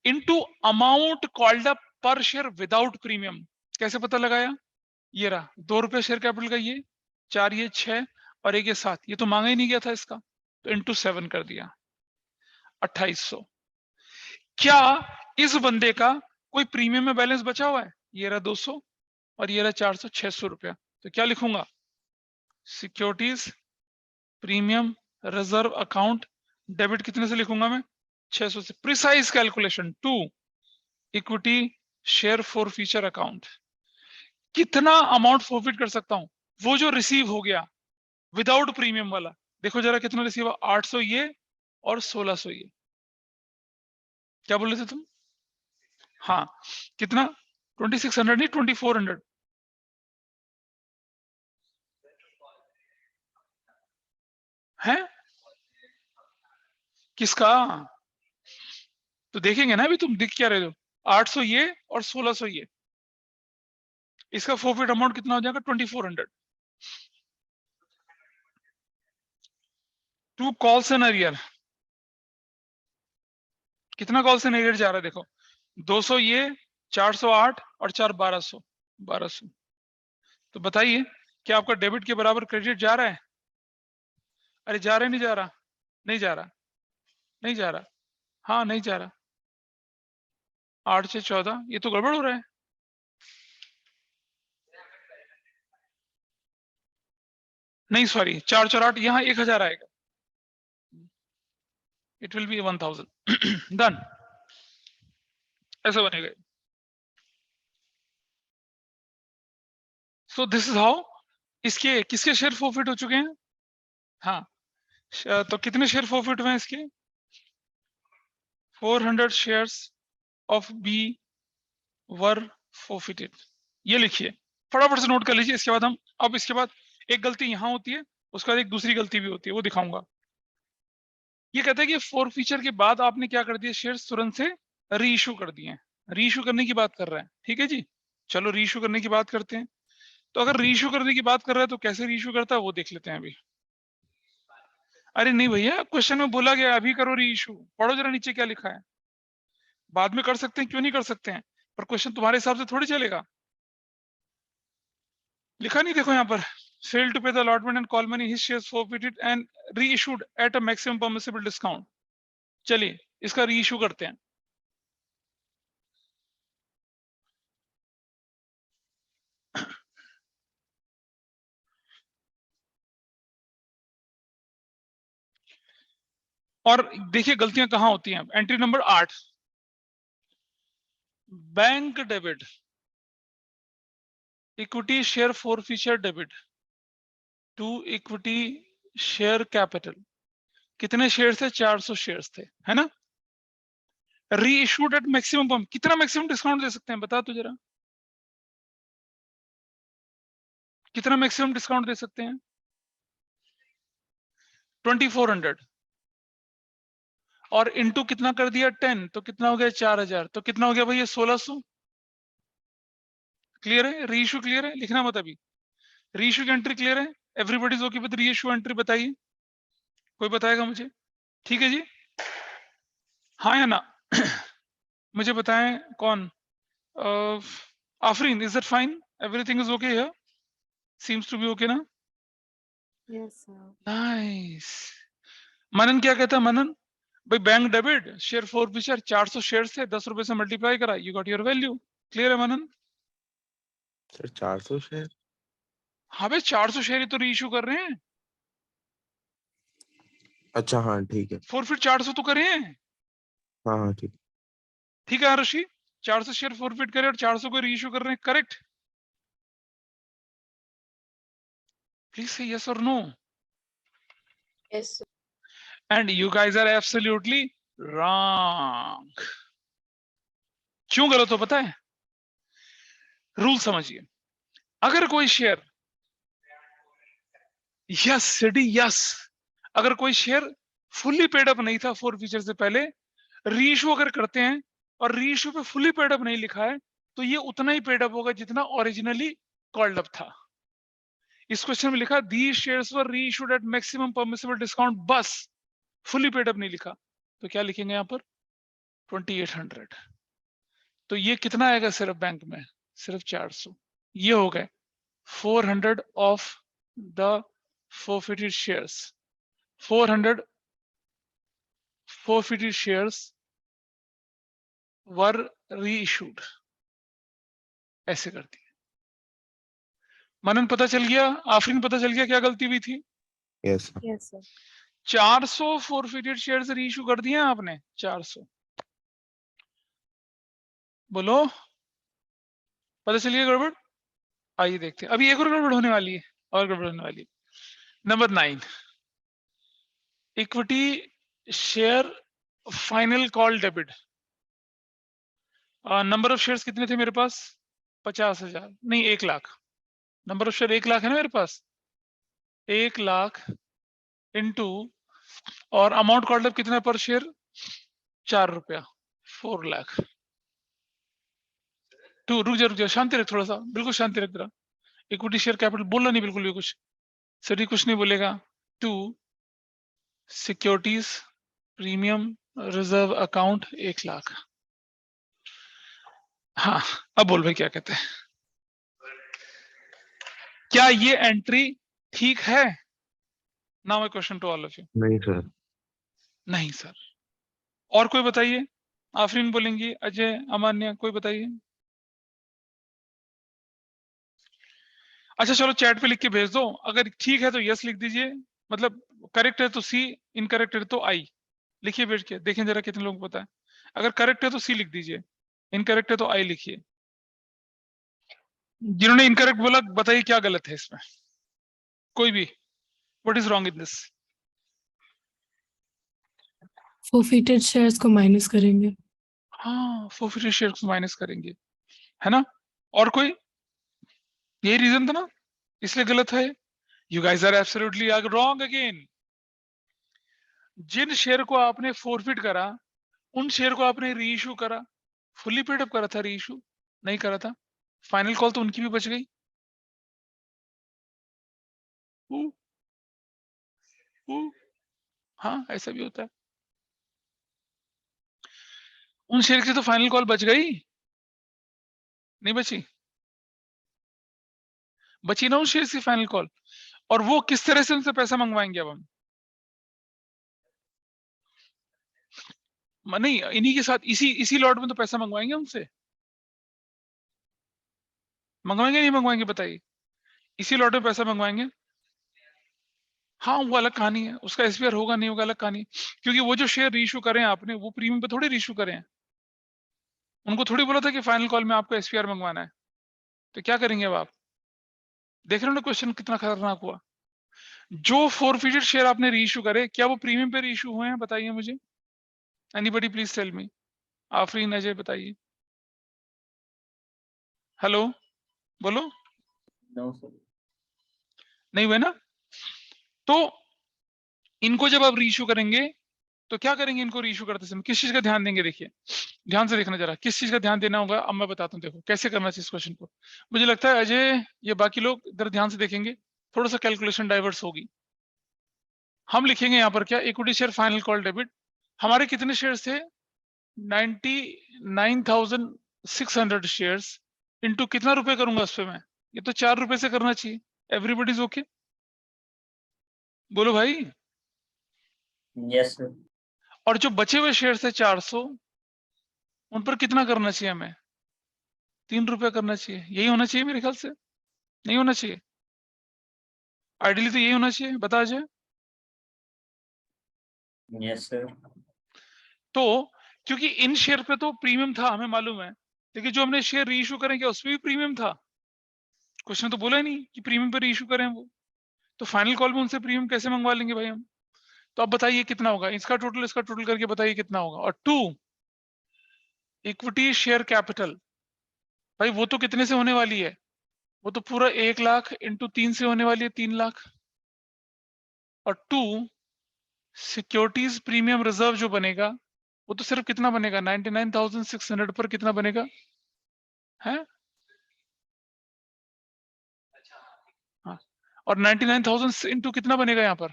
into amount called up पर शेयर विदाउट प्रीमियम। कैसे पता लगाया? ये रहा 2 रुपए शेयर कैपिटल का, ये 4, ये 6 और एक ये 7। ये तो मांगा ही नहीं गया था इसका, तो इंटू 7 कर दिया 2800। क्या इस बंदे का कोई प्रीमियम में बैलेंस बचा हुआ है? ये रहा 200 और ये रहा 400, 600 रुपया। तो क्या लिखूंगा? Securities, premium, reserve account debit कितने से लिखूंगा मैं? 600 से। Precise calculation 2 equity share for future account कितना अमाउंट फॉरफिट कर सकता हूं? वो जो रिसीव हो गया विदाउट प्रीमियम वाला, देखो जरा कितना रिसीव हुआ? 800 ये और 1600 ये। क्या बोल रहे थे तुम? हाँ कितना? 2600 नहीं 2400। है किसका? तो देखेंगे ना अभी, तुम दिख क्या रहे हो? 800 ये और 1600 ये। इसका फॉरफिट अमाउंट कितना हो जाएगा? 2400। 2 कॉल्स एन अरियर। कितना कॉल्स एन अरियर जा रहा है? देखो 200 ये, 408 और 4 1200, 1200। तो बताइए क्या आपका डेबिट के बराबर क्रेडिट जा रहा है? अरे जा रहा है नहीं जा रहा? नहीं जा रहा, नहीं जा रहा। हाँ नहीं जा रहा। 8 से 14, ये तो गड़बड़ हो रहा है। नहीं सॉरी, 4 4 8, यहाँ 1000 आएगा। It will be 1000 done. ऐसा बनेगा। So this is how. इसके किसके शेयर फॉरफिट हो चुके हैं? हाँ तो कितने शेयर फॉरफिट हुए हैं इसके? 400 shares of B were forfeited. ये लिखिए, फटाफट से नोट कर लीजिए। इसके बाद हम, अब इसके बाद एक गलती यहां होती है, उसके बाद एक दूसरी गलती भी होती है, वो दिखाऊंगा। ये कहते हैं कि फोर फीचर के बाद आपने क्या कर दिया? शेयर्स तुरंत से री इशू कर दिए हैं। री इशू करने की बात कर रहे हैं, ठीक है जी। चलो री इशू करने की बात करते हैं। तो अगर री इशू करने की बात कर रहा है तो कैसे री इशू करता है वो देख लेते हैं अभी। अरे नहीं भैया, क्वेश्चन में बोला गया अभी करो री इशू। पढ़ो जरा नीचे क्या लिखा है। बाद में कर सकते हैं, क्यों नहीं कर सकते हैं, पर क्वेश्चन तुम्हारे हिसाब से थोड़ी चलेगा। लिखा नहीं देखो यहाँ पर, failed to pay the allotment and call money, his shares forfeited and reissued at a maximum permissible discount. चलिए इसका रीइश्यू करते हैं. और देखिए गलतियां कहां होती हैं. Entry number 8, bank debit, equity share forfeiture debit to equity share capital. कितने शेयर थे? 400 शेयर्स थे, है ना. Reissued at maximum. कितना मैक्सिमम डिस्काउंट दे सकते हैं बता तो जरा, कितना मैक्सिमम डिस्काउंट दे सकते हैं? 2400 और इनटू कितना कर दिया 10, तो कितना हो गया 4000, तो कितना हो गया भैया 1600. क्लियर है? रीइश्यू क्लियर है? लिखना मत अभी. रीइश्यू की एंट्री क्लियर है? Everybody is okay with reissue entry? बताइए, कोई बताएगा मुझे? ठीक है जी, हाँ या ना? मुझे बताएं कौन. Afreen, is that fine? Everything is okay here? Seems to be okay ना? Yes, sir. नाइस. मनन क्या कहता है? मनन भाई bank debit share forfeiture 400 share से 10 रुपए से मल्टीप्लाई करा, you got your value. Clear है मनन? Sir 400 share? हाँ भाई 400 शेयर ही तो रीइश्यू कर रहे हैं. अच्छा हाँ ठीक है. फॉरफिट 400 तो करे हैं. हाँ हाँ ठीक. ठीक है ऋषि, 400 शेयर फॉरफिट करे और 400 को रीइश्यू कर रहे हैं. करेक्ट? प्लीज से यस और no. Yes, sir. And you guys are absolutely wrong. क्यों गलत हो पता है? रूल समझिए. अगर कोई शेयर, यस सिटी यस, अगर कोई शेयर फुल्ली पेड अप नहीं था फॉरफीचर से पहले, रीइश्यू अगर करते हैं और रीइश्यू पे फुल्ली पेड अप नहीं लिखा है, तो ये उतना ही पेड अप होगा जितना ओरिजिनली कॉल्ड अप था. इस क्वेश्चन में लिखा these shares were reissued at maximum permissible discount, बस फुल्ली पेड अप नहीं लिखा, तो क्या लिखेंगे यहाँ पर? 2800. तो ये कितना आएगा सिर्फ बैंक में? सिर्फ 400. ये हो गए 400 of the forfeited shares. 400 forfeited shares were reissued. ऐसे करती है. मनन पता चल गया? आफरीन पता चल गया क्या गलती हुई थी? Yes Yes, sir. 400 forfeited shares reissue कर दिए आपने. 400 बोलो, पता चलिए गड़बड़? आइए देखते हैं. अभी एक और गड़बड़ होने वाली है, और गड़बड़ होने वाली है. Number 9, equity share final call debit. Number of shares कितने थे मेरे पास? 50,000 नहीं 1 lakh. Number of share 1 lakh है ना मेरे पास. 1 लाख इनटू, और अमाउंट कॉल्ड अप कितना पर शेयर? 4 रुपया. 4 लाख. टू, रुक जा शांति रख थोड़ा सा, बिल्कुल शांति रख जरा. इक्विटी शेयर कैपिटल बोलना नहीं बिल्कुल भी कुछ, सर कुछ नहीं बोलेगा. To securities premium reserve account 1 lakh. हाँ अब बोल भाई क्या कहते हैं? क्या ये एंट्री ठीक है? Now my question to all of you. नहीं सर. नहीं सर. और कोई बताइए? आफरीन बोलेंगी, अजय, अमान्या, कोई बताइए. अच्छा चलो चैट पे लिख के भेज दो. अगर ठीक है तो यस लिख दीजिए, मतलब करेक्ट है तो सी, इनकरेक्ट है तो आई. लिखिए बैठ के, देखें जरा कितने लोगों को पता है. अगर करेक्ट है तो सी लिख दीजिए, इनकरेक्ट है तो आई लिखिए. जिन्होंने इनकरेक्ट बोला बताइए क्या गलत है इसमें, कोई भी. What is wrong in this? forfeited shares को माइनस करेंगे. हाँ फॉरफिटेड शेयर को माइनस करेंगे, है ना. और कोई? यही रीजन था ना, इसलिए गलत है. You guys are absolutely wrong again. जिन शेयर को आपने फॉरफिट करा, उन शेयर को आपने रीइश्यू करा. फुल्ली पेड अप करा था, रीइश्यू नहीं करा था. फाइनल कॉल तो उनकी भी बच गई. हाँ ऐसा भी होता है. उन शेयर की तो फाइनल कॉल बच गई, नहीं बची? बची ना उन शेयर की फाइनल कॉल. और वो किस तरह से उनसे पैसा मंगवाएंगे अब हम? नहीं, इन्हीं के साथ इसी लॉट में तो पैसा मंगवाएंगे उनसे, मंगवाएंगे नहीं मंगवाएंगे बताइए? इसी लॉट में पैसा मंगवाएंगे। हाँ, वो अलग कहानी है, उसका एसपीआर होगा नहीं होगा अलग कहानी, क्योंकि वो जो शेयर रीइश्यू करें आपने वो प्रीमियम पे थोड़ी रीइश्यू करें, उनको थोड़ी बोला था कि फाइनल कॉल में आपको एसपीआर मंगवाना है, तो क्या करेंगे अब आप? देख रहे हो ना क्वेश्चन कितना खतरनाक हुआ। जो फोरफिटेड शेयर आपने रीइश्यू करे, क्या वो प्रीमियम पे रीइश्यू हुए हैं? बताइए मुझे, anybody please tell me. Afreen, Ajay, बताइए। हेलो, बोलो। No, sir. नहीं हुए ना? तो इनको जब आप रीइश्यू करेंगे तो क्या करेंगे? इनको रीइश्यू करते समय किस चीज का ध्यान देंगे? देखिए, ध्यान से देखना जरा, किस चीज का ध्यान देना होगा अब मैं बताता हूँ। देखो कैसे करना चाहिए इस क्वेश्चन को। मुझे लगता है अजय, ये बाकी लोग इधर ध्यान से देखेंगे, थोड़ा सा कैलकुलेशन डाइवर्स होगी। हम लिखेंगे यहाँ पर क्या? Equity share final call debit. हमारे कितने शेयर्स थे? 99,600 शेयर्स इंटू कितना रुपए करूंगा उस पे मैं? ये तो 4 रुपए से करना चाहिए। Everybody is okay? बोलो भाई। Yes, sir. और जो बचे हुए शेयर्स थे 400, उन पर कितना करना चाहिए हमें? 3 रुपए करना चाहिए। यही होना चाहिए मेरे ख्याल से, नहीं होना चाहिए? आइडियली तो यही होना चाहिए, बता जाए। Yes, sir. तो क्योंकि इन शेयर पे तो प्रीमियम था हमें मालूम है, लेकिन जो हमने शेयर रीइश्यू करेंगे उसमें भी प्रीमियम था। क्वेश्चन तो बोला ही नहीं कि प्रीमियम पे रीइश्यू करें वो, तो फाइनल कॉल में उनसे प्रीमियम कैसे मंगवा लेंगे भाई हम? तो अब बताइए कितना होगा इसका टोटल करके बताइए कितना होगा। और 2 इक्विटी शेयर कैपिटल, भाई वो तो कितने से होने वाली है? वो तो पूरा 1 लाख इंटू 3 से होने वाली है, 3 लाख। और 2 सिक्योरिटीज प्रीमियम रिजर्व जो बनेगा वो तो सिर्फ कितना बनेगा? 99,600 पर कितना बनेगा है? हाँ, और 99,000 इंटू कितना बनेगा यहाँ पर?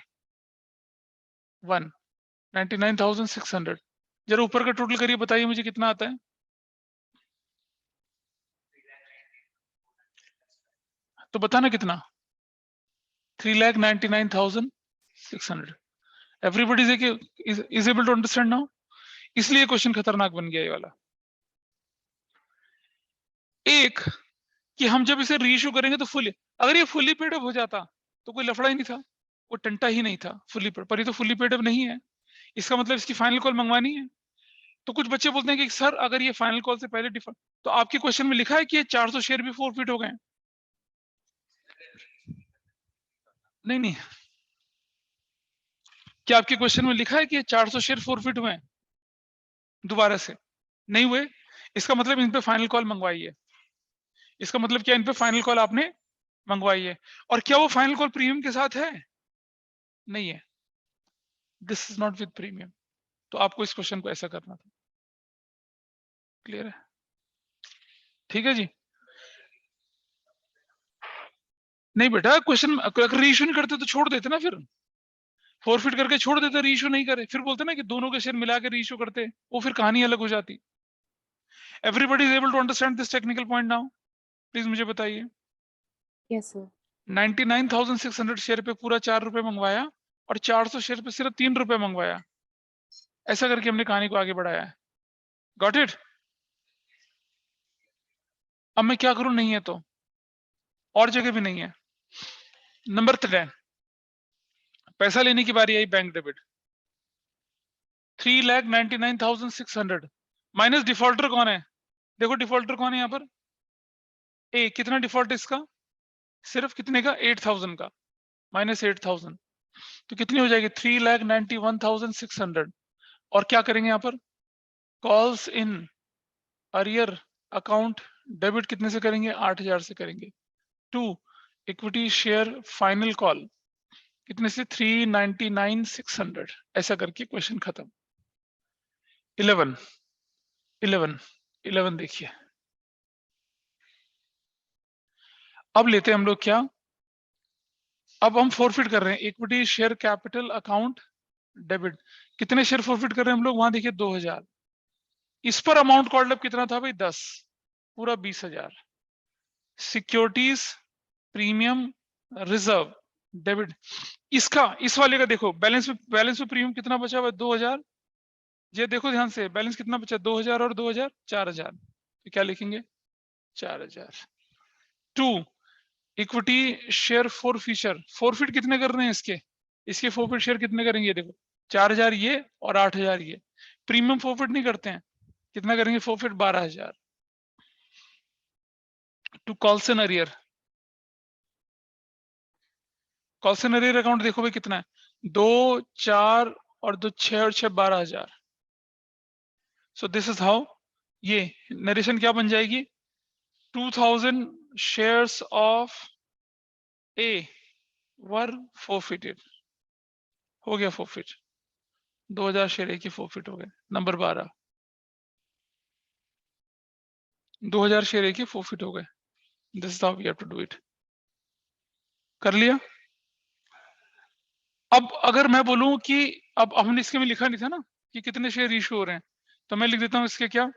1, 99,600। जरा ऊपर का टोटल करिए, बताइए मुझे कितना आता है? तो बताना कितना? 3,99,600। Everybody is able to understand now? इसलिए क्वेश्चन खतरनाक बन गया ये वाला। एक कि हम जब इसे रीइश्यू करेंगे तो फुली, अगर ये फुली पेड अप हो जाता तो कोई लफड़ा ही नहीं था, वो टंटा ही नहीं था फुली पेड, पर ये तो फुली पेड अप नहीं है, इसका मतलब इसकी फाइनल कॉल मंगवानी है। तो कुछ बच्चे बोलते हैं कि सर अगर ये फाइनल कॉल से पहले डिफॉल्ट, तो आपके क्वेश्चन में लिखा है कि ये 400 शेयर भी फोरफिट हो गए? नहीं नहीं, क्या आपके क्वेश्चन में लिखा है कि ये 400 शेयर फोरफिट हुए हैं दोबारा से? नहीं हुए। इसका मतलब इन पे फाइनल कॉल मंगवाई है। इसका मतलब क्या? इन पे फाइनल कॉल आपने मंगवाई है। और क्या वो फाइनल कॉल प्रीमियम के साथ है? नहीं है, this is not with premium. तो आपको इस क्वेश्चन को ऐसा करना था। क्लियर है? ठीक है जी। नहीं बेटा, क्वेश्चन अगर रीइश्यू नहीं करते तो छोड़ देते ना, फिर फोरफिट करके छोड़ देते, रीइश्यू नहीं करे, फिर बोलते ना कि दोनों के शेयर मिला के रीइश्यू करते, वो फिर कहानी अलग हो जाती। Everybody is able to understand this technical point now? Please मुझे बताइए। Yes, sir. 99,600 शेयर पे पूरा 4 रुपए मंगवाया और 400 शेयर पे सिर्फ 3 रुपए मंगवाया, ऐसा करके हमने कहानी को आगे बढ़ाया है। Got it? अब मैं क्या करूं? नहीं है तो और जगह भी नहीं है। नंबर 3, पैसा लेने की बारी आई। बैंक डेबिट 3,99,600 माइनस डिफॉल्टर कौन है? देखो डिफॉल्टर कौन है यहाँ पर? ए, कितना डिफॉल्ट है इसका? सिर्फ कितने का? 8,000 का, माइनस 8,000, तो कितनी हो जाएगी? 3,91,600। और क्या करेंगे यहाँ पर? Calls in arrear account debit कितने से करेंगे? 8,000 से करेंगे। 2 इक्विटी शेयर फाइनल कॉल कितने से? 3,99,600। ऐसा करके क्वेश्चन खत्म। 11 देखिए, अब लेते हैं हम लोग क्या? अब हम फोरफिट कर रहे हैं equity share capital account debit. कितने शेयर फोरफिट कर रहे हैं हम लोग? वहां देखिए 2,000। इस पर अमाउंट कॉल्ड अप कितना था भाई? 10, पूरा 20,000। Securities premium reserve debit. इसका, इस वाले का देखो, बैलेंस में प्रीमियम कितना बचा हुआ है? 2000। ये देखो ध्यान से, बैलेंस कितना बचा? 2000 और 2000, 4000। तो क्या लिखेंगे? 4000। 2 equity share for future, forfeit कितने कर रहे हैं इसके फॉरफिट शेयर कितने करेंगे? देखो 4000 ये और 8000 ये। प्रीमियम फॉरफिट नहीं करते हैं, कितना करेंगे forfeit? 12000। To calls in arrear, calls in arrear account देखो भाई कितना है? 2 4 और 2 6 और 6 12000। सो दिस इज हाउ, ये नरेशन क्या बन जाएगी? 2000 shares of A were forfeited, हो गया forfeit। 2000 शेयर ए के forfeit हो गए। नंबर 12, 2000 शेयर ए के forfeit हो गए। This is how we have to do it. कर लिया? अब अगर मैं बोलूं कि अब हमने इसके में लिखा नहीं था ना कि कितने शेयर इशू हो रहे हैं, तो मैं लिख देता हूं इसके क्या,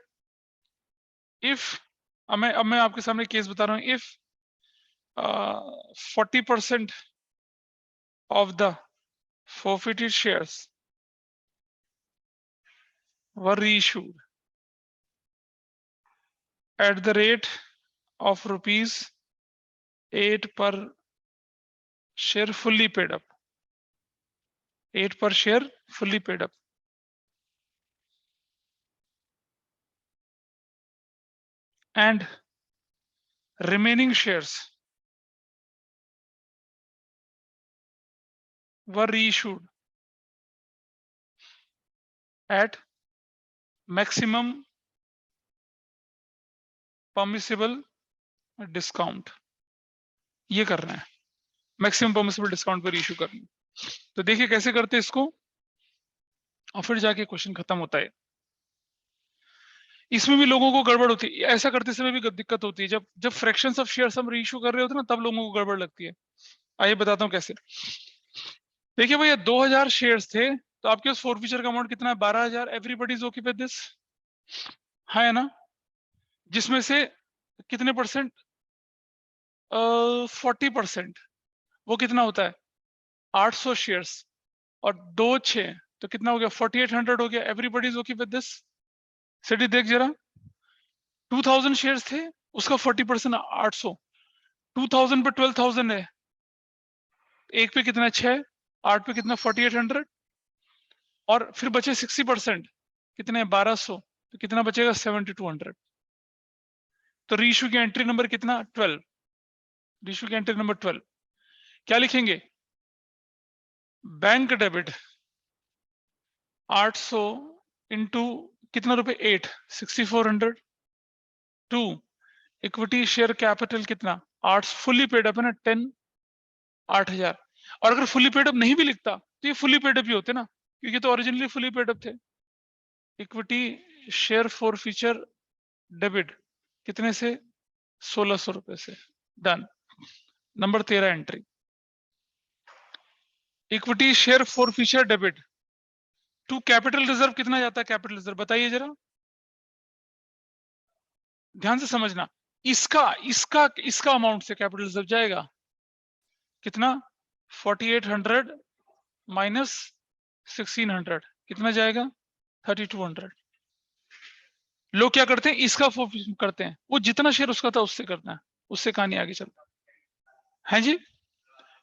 इफ, अब मैं आपके सामने केस बता रहा हूं, if 40% of the forfeited shares were reissued at the rate of rupees 8 per share fully paid up, 8 per share fully paid up, and remaining shares were reissued at maximum permissible discount। ये कर रहे हैं, मैक्सिमम परमिसिबल डिस्काउंट पर इशू करनी। तो देखिए कैसे करते हैं इसको, और फिर जाके क्वेश्चन खत्म होता है। इसमें भी लोगों को गड़बड़ होती है, ऐसा करते समय भी दिक्कत होती है। जब फ्रैक्शंस ऑफ शेयर्स हम रीइश्यू कर रहे होते हैं ना, तब लोगों को गड़बड़ लगती है। आइए बताता हूँ कैसे। देखिए भैया 2000 शेयर्स थे, तो आपके पास फॉरफीचर का अमाउंट कितना है? 12000। Everybody is okay with this, है ना? जिसमें से कितने परसेंट? 40%, वो कितना होता है? 800 शेयर्स, और 2 6 तो कितना हो गया? 4800 हो गया। Everybody is okay with this. City देख जरा, 2000 शेयर्स थे, उसका 40% 800, 2000 पे 12000 है, एक पे कितना? 6, 8 पे कितना? 4800, और फिर बचे 60%, कितने? 1200, तो कितना बचेगा? 7200। तो रीइश्यू की एंट्री नंबर कितना? 12। रीइश्यू की एंट्री नंबर 12 क्या लिखेंगे? बैंक डेबिट 800 इंटू कितना रुपए? 8, 6400। 2 इक्विटी शेयर कैपिटल कितना? 8 फुल्ली पेड अप है ना, 10, 8000। और अगर फुल्ली पेड अप नहीं भी लिखता तो ये फुल्ली पेड अप ही होते ना, क्योंकि तो ओरिजिनली फुल्ली पेड अप थे। Equity share forfeiture debit कितने से? 1600 रुपए से। Done. Number 13 entry, equity share forfeiture debit to capital reserve कितना जाता है? कैपिटल रिजर्व बताइए जरा, ध्यान से समझना। इसका इसका इसका अमाउंट से कैपिटल रिजर्व जाएगा कितना? 4800 माइनस 1600 कितना जाएगा? 3200। लोग क्या करते हैं? इसका करते हैं, वो जितना शेयर उसका था उससे करना है, उससे कहानी आगे चलता है जी।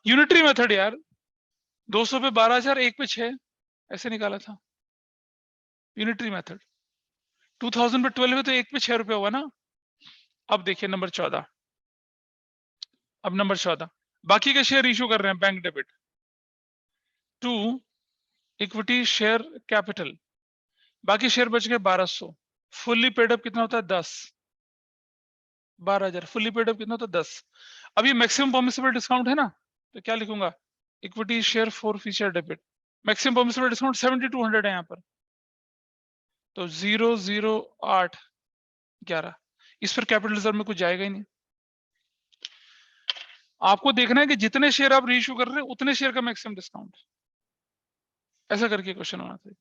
यूनिटरी मेथड यार, 200 पे 12000, 1 पे 6, ऐसे निकाला था यूनिटरी मेथड। 2000 पे 12 है तो 1 पे 6 रुपए हुआ ना। अब देखिए नंबर 14, अब नंबर 14 बाकी के शेयर इशू कर रहे हैं bank debit to equity share capital, बाकी शेयर बच गए 1200। फुल्ली पेड अप कितना होता है? 10, 12000। फुल्ली पेड अप कितना होता है? 10। अभी मैक्सिमम परमिसिबल डिस्काउंट है ना, तो क्या लिखूंगा? Equity share forfeiture debit, maximum permissible discount 7200 है यहाँ पर, तो 008 11। इस पर कैपिटल रिजर्व में कुछ जाएगा ही नहीं। आपको देखना है कि जितने शेयर आप रीइश्यू कर रहे हैं उतने शेयर का मैक्सिमम डिस्काउंट, ऐसा करके क्वेश्चन होना चाहिए।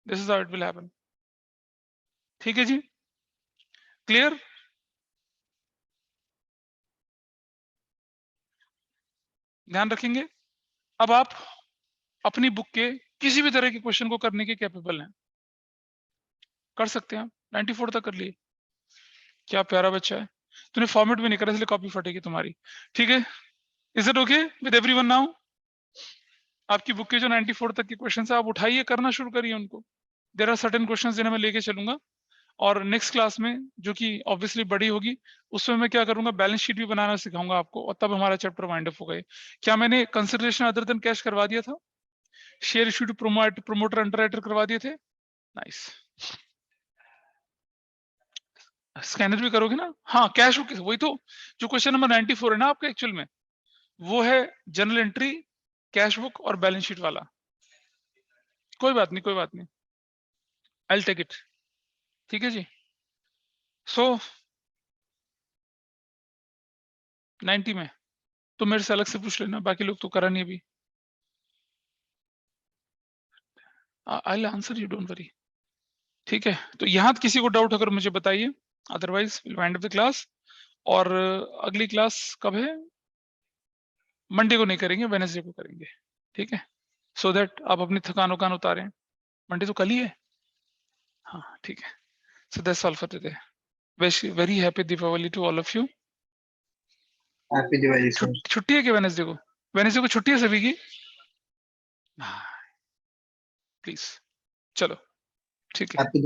This is how it will happen. ठीक है जी, क्लियर? ध्यान रखेंगे। अब आप अपनी बुक के किसी भी तरह के क्वेश्चन को करने के कैपेबल हैं, कर सकते हैं आप। 94 तक कर लिए, क्या प्यारा बच्चा है। तूने फॉर्मेट भी नहीं करा इसलिए कॉपी फटेगी तुम्हारी, ठीक है। Is it okay with everyone now? आपकी बुक के जो 94 तक के क्वेश्चन है आप उठाइए, करना शुरू करिए उनको। देयर आर सर्टेन क्वेश्चंस जिन्हें मैं लेके चलूंगा, और नेक्स्ट क्लास में जो कि ऑब्वियसली बड़ी होगी उसमें मैं क्या करूंगा, बैलेंस शीट भी बनाना सिखाऊंगा आपको, और तब हमारा चैप्टर वाइंड अप हो गए। क्या मैंने कंसिडरेशन अदर देन कैश करवा दिया था? Share issue to promoter underwriter करवा दिए थे? नाइस। स्कैनर भी करोगे ना? हाँ, कैश बुक वही तो, जो क्वेश्चन नंबर 94 है ना आपका एक्चुअल में, वो है जनरल एंट्री, कैश बुक और बैलेंस शीट वाला। कोई बात नहीं, कोई बात नहीं, आई विल टेक इट, ठीक है जी। सो 90 में तो मेरे से अलग से पूछ लेना, बाकी लोग तो करा नहीं अभी। I will answer you, don't worry, ठीक है। तो यहाँ किसी को डाउट अगर मुझे बताइए, otherwise will wind up the class. और अगली क्लास कब है? मंडे को नहीं करेंगे, वेडनेसडे को करेंगे, ठीक है, सो दैट आप अपनी थकान वकान उतारें। मंडे तो कल ही है, हाँ ठीक है। So that's all for today. Very happy Deepawali to all of you. Happy Diwali sir. छुट्टी है क्या वेडनेसडे को? वेडनेसडे को छुट्टी है सभी की? प्लीज चलो, ठीक है। हैप्पी